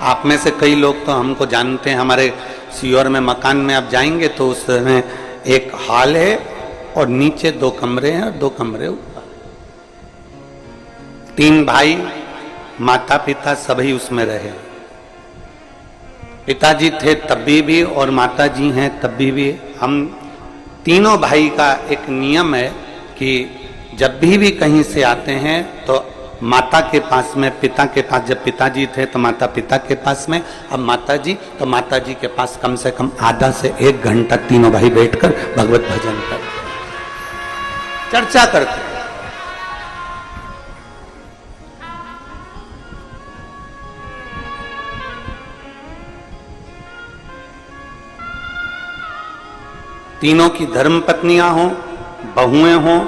आप में से कई लोग तो हमको जानते हैं, हमारे सीहोर में मकान में आप जाएंगे तो उसमें एक हॉल है और नीचे 2 कमरे हैं और 2 कमरे ऊपर। 3 भाई, माता पिता सभी उसमें रहे। पिताजी थे तभी भी और माता जी हैं तभी भी। हम तीनों भाई का एक नियम है कि जब भी कहीं से आते हैं तो माता के पास में, पिता के पास, जब पिताजी थे तो माता पिता के पास में, अब माता जी तो माता जी के पास कम से कम आधा से 1 घंटा तीनों भाई बैठकर भगवत भजन करते, चर्चा करते। तीनों की धर्म पत्नियां हों, बहुएं हों,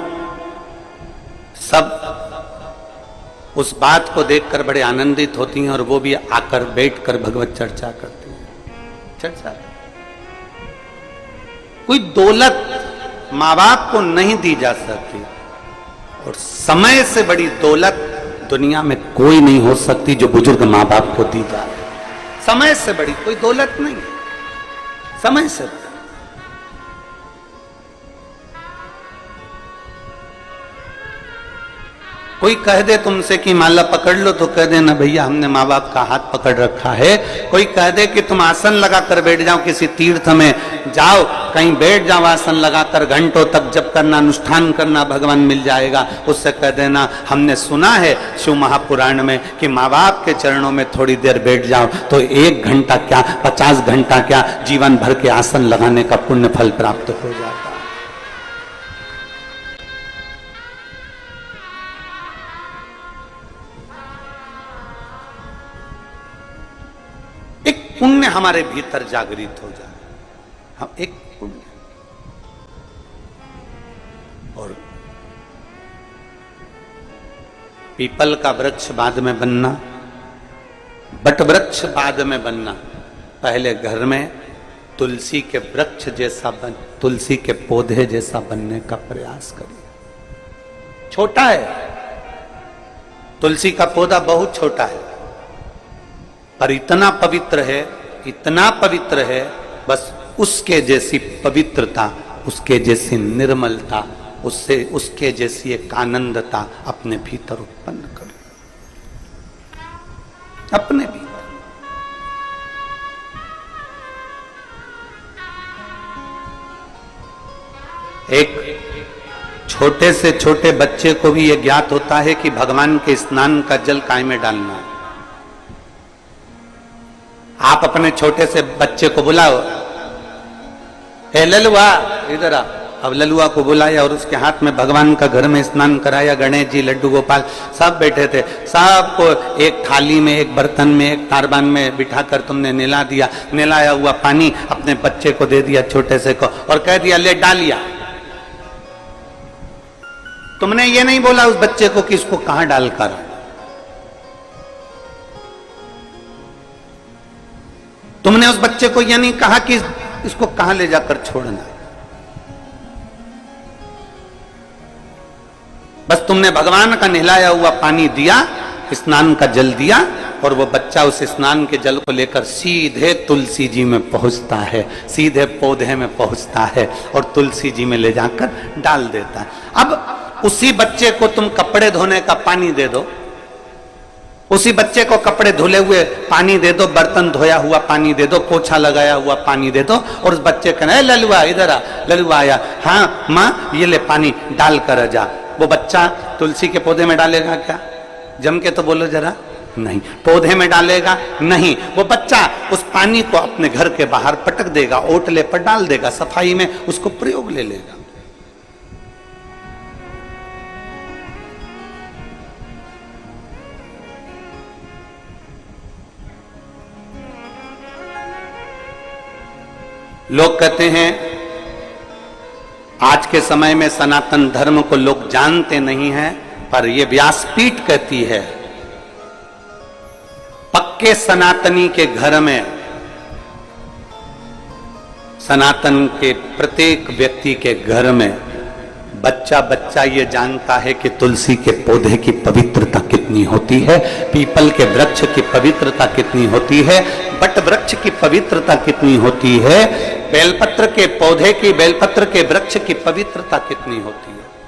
सब उस बात को देखकर बड़े आनंदित होती हैं और वो भी आकर बैठकर भगवत चर्चा करती हैं। चर्चा कोई दौलत माँ बाप को नहीं दी जा सकती और समय से बड़ी दौलत दुनिया में कोई नहीं हो सकती जो बुजुर्ग माँ बाप को दी जा रही। समय से बड़ी कोई दौलत नहीं, समय से बड़ी। कोई कह दे तुमसे कि माला पकड़ लो तो कह देना भैया हमने माँ बाप का हाथ पकड़ रखा है। कोई कह दे कि तुम आसन लगाकर बैठ जाओ, किसी तीर्थ में जाओ, कहीं बैठ जाओ आसन लगाकर, घंटों तक जब करना, अनुष्ठान करना, भगवान मिल जाएगा। उससे कह देना हमने सुना है शिव महापुराण में कि माँ बाप के चरणों में थोड़ी देर बैठ जाओ तो 1 घंटा क्या 50 घंटा क्या जीवन भर के आसन लगाने का पुण्य फल प्राप्त हो जाता। पुण्य हमारे भीतर जागृत हो जाए, हम एक पुण्य। और पीपल का वृक्ष बाद में बनना, बट वृक्ष बाद में बनना, पहले घर में तुलसी के वृक्ष जैसा बन, तुलसी के पौधे जैसा बनने का प्रयास करिए। छोटा है, तुलसी का पौधा बहुत छोटा है पर इतना पवित्र है, इतना पवित्र है, बस उसके जैसी पवित्रता, उसके जैसी निर्मलता, उसके जैसी एक आनंदता अपने भीतर उत्पन्न करो, अपने भीतर। एक छोटे से छोटे बच्चे को भी यह ज्ञात होता है कि भगवान के स्नान का जल काय में डालना है। आप अपने छोटे से बच्चे को बुलाओ, ए ललुआ इधर आ। अब ललुआ को बुलाया और उसके हाथ में भगवान का घर में स्नान कराया। गणेश जी, लड्डू गोपाल सब बैठे थे, सबको एक थाली में, एक बर्तन में, एक तारबान में बिठाकर तुमने नहला दिया। नहलाया हुआ पानी अपने बच्चे को दे दिया, छोटे से को, और कह दिया ले डालिया। तुमने ये नहीं बोला उस बच्चे को कि इसको कहां डालकर, तुमने उस बच्चे को यह नहीं कहा कि इसको कहां ले जाकर छोड़ना, बस तुमने भगवान का नहलाया हुआ पानी दिया, स्नान का जल दिया, और वो बच्चा उस स्नान के जल को लेकर सीधे तुलसी जी में पहुंचता है, सीधे पौधे में पहुंचता है और तुलसी जी में ले जाकर डाल देता है। अब उसी बच्चे को तुम कपड़े धोने का पानी दे दो, उसी बच्चे को कपड़े धुले हुए पानी दे दो, बर्तन धोया हुआ पानी दे दो, पोछा लगाया हुआ पानी दे दो, और उस बच्चे कहना ललुआ इधर आ। ललुआ आया, हाँ माँ ये ले पानी डाल कर जा। वो बच्चा तुलसी के पौधे में डालेगा क्या? जम के तो बोलो जरा, नहीं। पौधे में डालेगा नहीं, वो बच्चा उस पानी को अपने घर के बाहर पटक देगा, ओटले पर डाल देगा, सफाई में उसको प्रयोग ले लेगा। लोग कहते हैं आज के समय में सनातन धर्म को लोग जानते नहीं हैं, पर यह व्यासपीठ कहती है पक्के सनातनी के घर में, सनातन के प्रत्येक व्यक्ति के घर में बच्चा बच्चा ये जानता है कि तुलसी के पौधे की पवित्रता कितनी होती है, पीपल के वृक्ष की पवित्रता कितनी होती है, बट वृक्ष की पवित्रता कितनी होती है, बेलपत्र के पौधे की, बेलपत्र के वृक्ष की पवित्रता कितनी होती है।